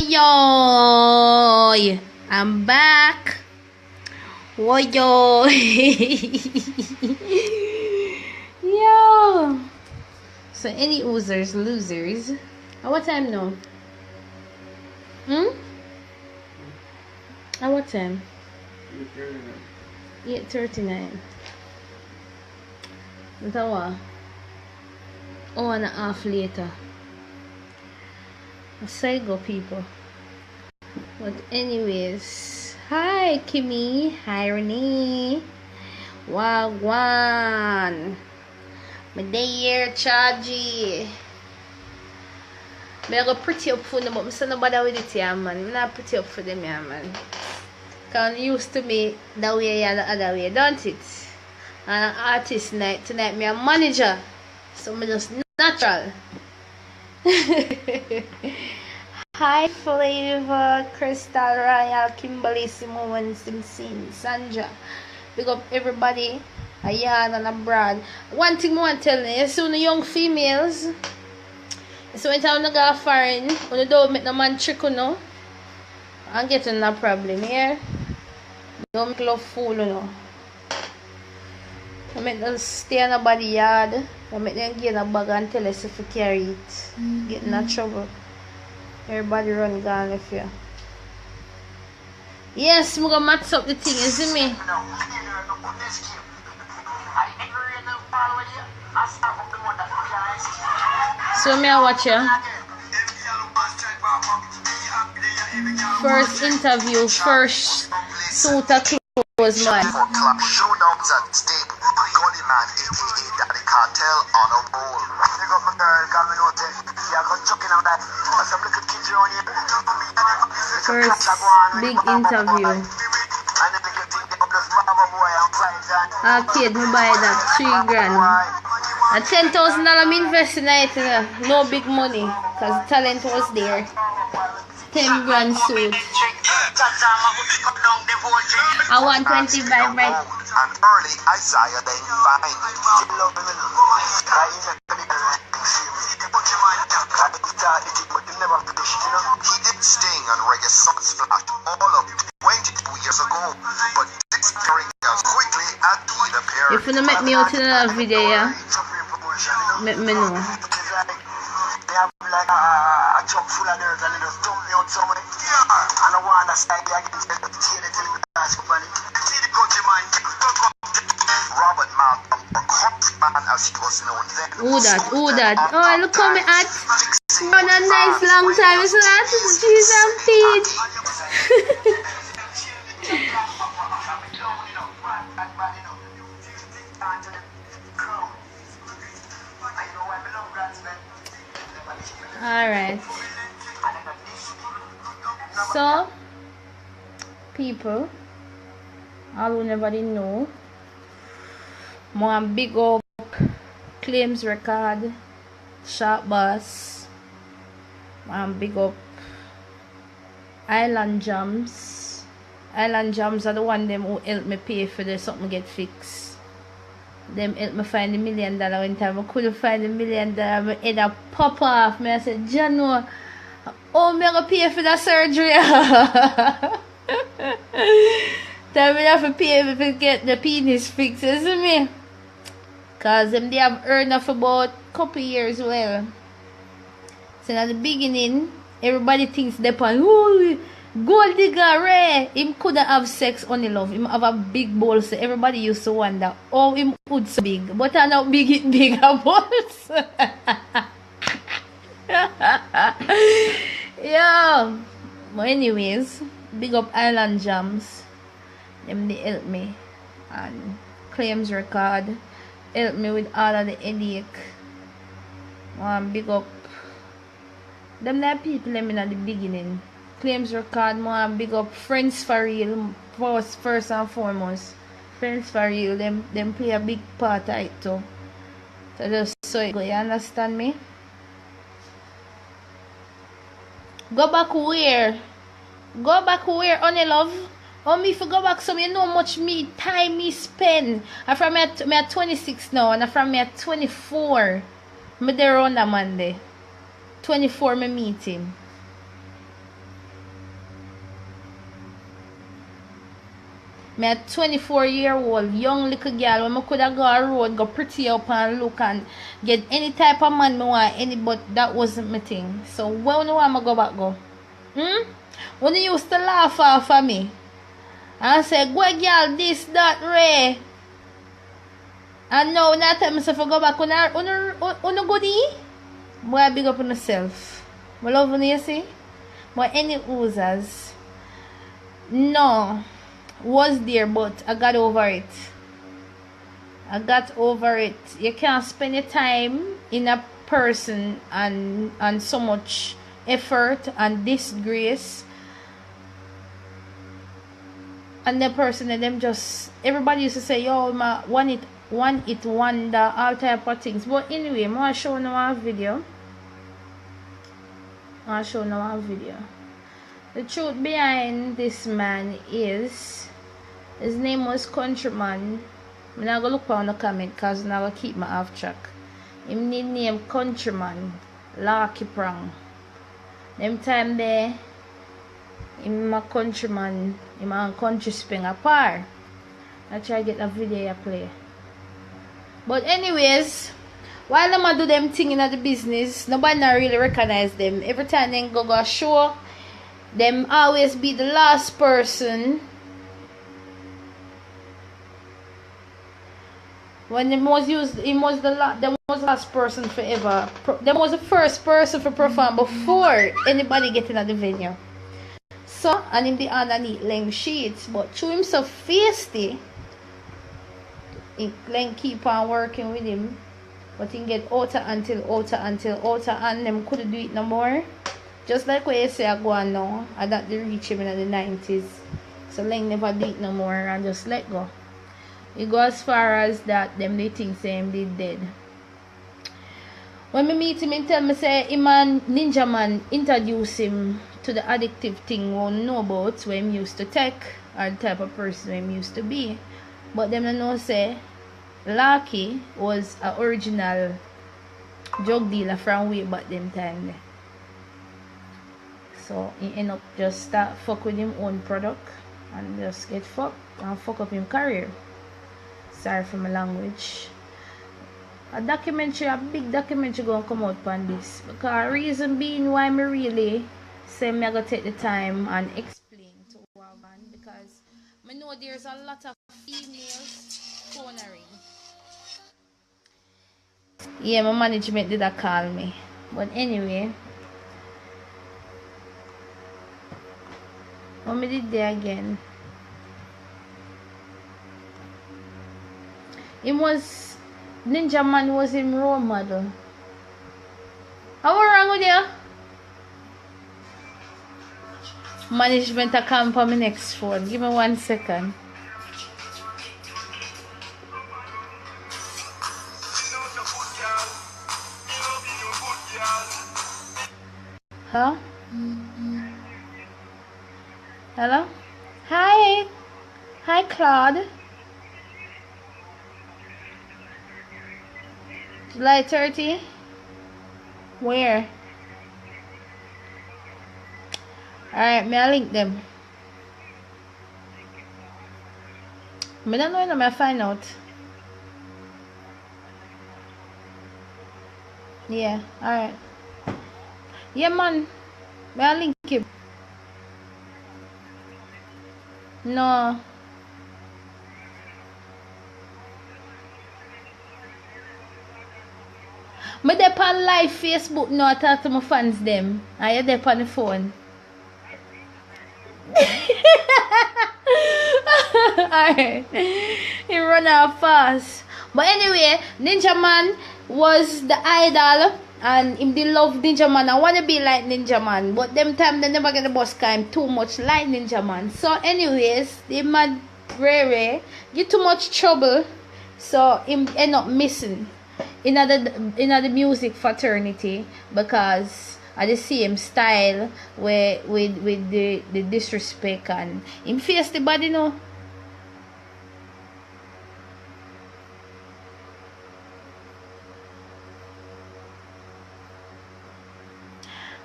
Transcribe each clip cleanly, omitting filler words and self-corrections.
Yo, I'm back. Yo. Yo. So any oozers, losers. At what time now? At what time? 8:39. That's a what? Hour and a half later. I go people. But anyways, hi Kimmy, hi Renee, Wagwan, my day here, Chargy. I go pretty up for them, but I'm still not bother with it, yeah, man. I'm not pretty up for them, yeah, man. Because I'm used to me that way and the other way, don't it? And an artist night, tonight, me a manager. So I'm just natural. Hi Flavor, Crystal, Royal, Kimberly, Simone, Simpson, Sandra. Big up everybody, a yard and abroad. One thing I want to tell you, so the young females, so when you go foreign, when you don't make no man trick, you know, I'm getting no problem here. Don't make love fool, you know. I make them stay in a body yard. I make them get in a bag and tell us if you carry it. Get in a trouble. Everybody run gone if you. Yes, I'm gonna match up the thing, you see me? So me I watch you. First interview, first suit of clothes, man. Showdowns at stable. Gully man, aka Daddy Cartel on a roll. Pick up my girl, got me no tech. Yeah, I got chucking on that. Some little kids on here. First big interview. Arcade, me buy that $3,000. And $10,000 me invest in it. No big money, cause talent was there. $10,000 suit. I want 25 right. And early I saw you then fine. He did sting on reggae songs flat all of 22 years ago, but disappearing as quickly as he appeared. If you don't make me out in another video, yeah, make me know. They have like a truck full of nerves and they just dump me out somewhere. And I want to stay there again to see the thing that's funny. See the country man, Robert Malcolm, or country man as he was known then. Who that? Oh, look how me at. Run a nice long time. It's not cheese and peach. Alright. So, people, all who never did know, more big up Claims Record, Sharp Boss, big up Island Jams. Island Jams are the one them who help me pay for the something get fixed. Them help me find $1 million one time. I couldn't find $1 million. My head a pop off. I said, Jano, oh, I'm gonna pay for the surgery. Time I have to pay to get the penis fixed, you see me? Cause them they have earned for about a couple years well. So at the beginning, everybody thinks they pan, oh, gold digger, Ray. Him couldn't have sex only love. Him have a big bowl, so everybody used to wonder, oh, him would so big. But I know big it bigger balls. Yeah. But anyways, big up Island Jams. Them they help me. And Claims Record help me with all of the headache. Big up them that people them in at the beginning. Claims Record, more big up Friends for Real, first and foremost. Friends for Real, them play a big part of it too. So just so you go, you understand me? Go back where? Go back where, honey love? Oh, me if you go back some, you know how much time me spend. I'm from me at 26 now, and I'm from me at 24. Me there on that Monday. 24 me meet him. Me a 24-year-old young little girl when I could have go a road, go pretty up and look and get any type of man me want any, but that wasn't my thing. So when do I go back go? When you used to laugh off of me and say, go girl, this, that, Ray. And now when I tell myself to go back, on goodie, boy, I big up on myself. I love when you see. But any oozers, no, was there, but I got over it. I got over it. You can't spend your time in a person and so much effort and disgrace. And the person and them just, everybody used to say, yo, ma, one it wonder, all type of things. But anyway, I'm going to show you a video. The truth behind this man is, his name was Countryman. I'm not going to look on the comment because I'm going to keep my off track. Him need name Countryman, Lucky Prang. Them time there, him a countryman, him a country spring apart. I try to get a video I play. But anyways, while I'm do them thing in the business, nobody not really recognize them. Every time they go a show, them always be the last person. When them was used, them was the last person forever. Them was the first person to perform before anybody get in the venue. So, and him the underneath length sheets, but through himself feisty, he keep on working with him, but he get outer until outer, and them couldn't do it no more. Just like what you say I go on now, I that they reach him in the 90s. So Leng never do it no more and just let go. He go as far as that, them they think say him did dead. When me meet him, he tell me say him and Ninja Man introduce him to the addictive thing we don't know about, where him used to take, or the type of person him used to be. But them don't know say Lucky was an original drug dealer from way back them time there. So he end up just start fuck with him own product and just get fucked and fuck up him career. Sorry for my language. A big documentary gonna come out on this. Because reason being why me really say me I gotta take the time and explain to our man, because I know there's a lot of females cornering. Yeah, my management did call me. But anyway, what me did there again? Ninja Man was him role model. How wrong with you? Management a come for my next phone. Give me 1 second. Huh? Hello? Hi. Hi, Claude. July 30? Where? Alright, may I link them? I don't know when I find out. Yeah, alright. Yeah, man. May I link him? No. Me dey on live Facebook now, I talk to my fans them. And you dey on the phone. Alright. He run out fast. But anyway, Ninja Man was the idol. And him they love Ninja Man. I wanna be like Ninja Man. But them time they never get the bus time too much like Ninja Man. So anyways, the man Ray get too much trouble. So him end up missing in the music fraternity because of the same style where with the disrespect, and him face the body no.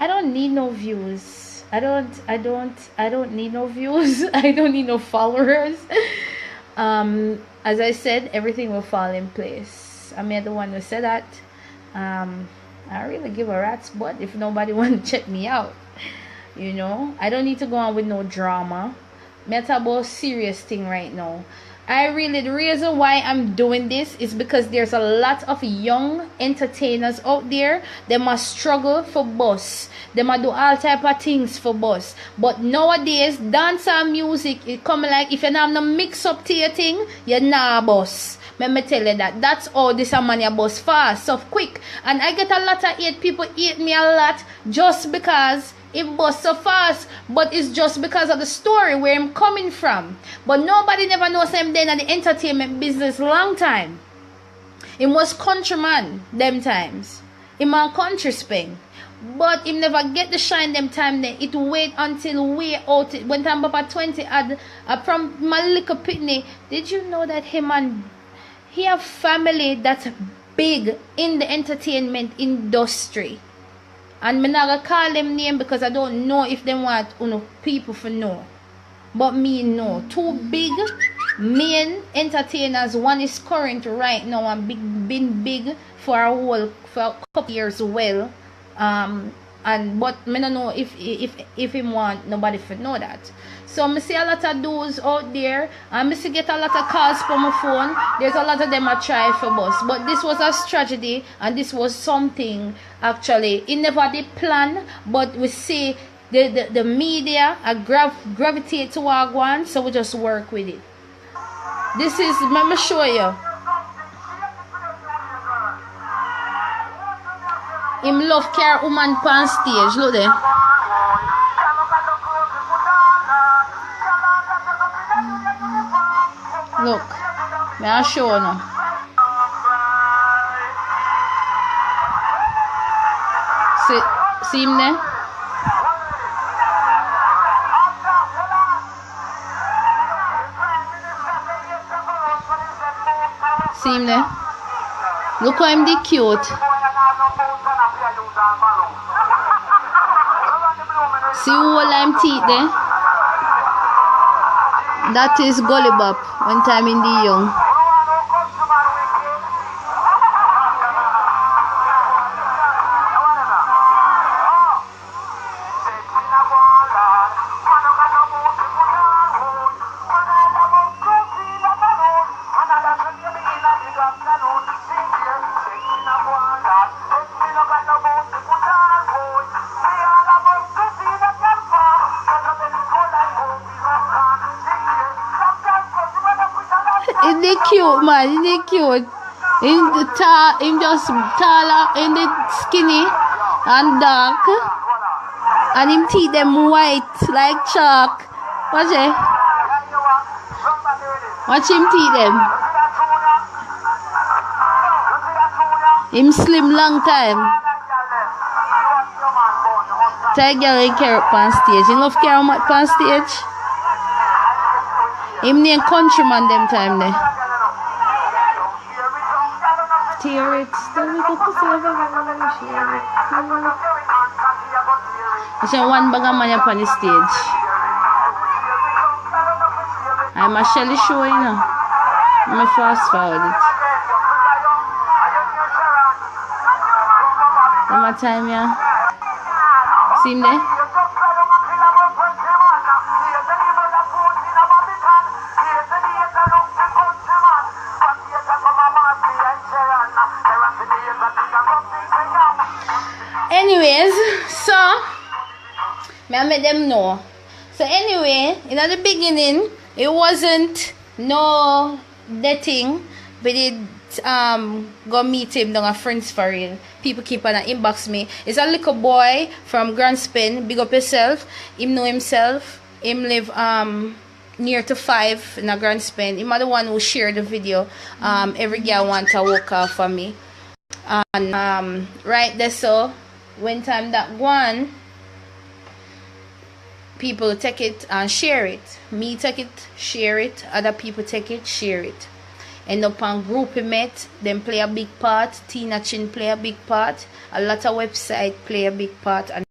I don't need no views. I don't need no views. I don't need no followers. As I said, everything will fall in place. I'm the one who said that. I really give a rat's butt if nobody want to check me out. I don't need to go on with no drama. Me talk about serious thing right now. The reason why I'm doing this is because there's a lot of young entertainers out there. They must struggle for bus. They must do all type of things for bus. But nowadays, dancehall music, it come like if you don't have no mix up to your thing, you're not a boss. Let me tell you that. That's all this money a bus fast, so quick. And I get a lot of hate. People hate me a lot just because it bust so fast, but it's just because of the story where I'm coming from. But nobody never knows him then at the entertainment business long time. Him was countryman them times. Him a country spring. But him never get the shine them time then. It wait until way out. When time about 20 from my little pitney. Did you know that he have family that's big in the entertainment industry? And me not gonna call them name because I don't know if they want people to know. But me know. Two big main entertainers. One is current right now and been big for a couple years well. But me don't know if him want nobody to know that. So I see a lot of dudes out there, and I see get a lot of calls from my phone. There's a lot of them I try for bus, but this was a strategy, and this was something actually. It never did plan, but we see the media gravitate to our one, so we just work with it. This is, let me show you. Him love care woman on stage. Look there. Look, may I show you now. See him there? See him there? Look how him the cute. See all them teeth there? That is Gully Bop one time in the young. Isn't it cute, man? Isn't it cute? Him just taller, in the skinny and dark, and him teeth them white like chalk. Watch it. Watch him teeth them. Him slim long time. Tiger and carrot on stage. You love carrot on stage? Him name countryman them time there. Tear it, still with the pussy over share it. I said one bag of money up on the stage. I'm a Shelly show, you know. I'm a fast forward it. One more time, yeah. See him there? Anyways, so I made them know. So anyway, in the beginning, it wasn't no dating. We did go meet him down a friends for real. People keep on inbox me. It's a little boy from Grand Spain. Big up yourself. Him know himself. Him live near to 5 in a Grand Spain. Him are the one who shared the video. Every girl want to walk off for me. And right there, so when time that one, people take it and share it. Me take it, share it. Other people take it, share it. End up on Groupie Met, them play a big part. Tina Chin play a big part. A lot of website play a big part. And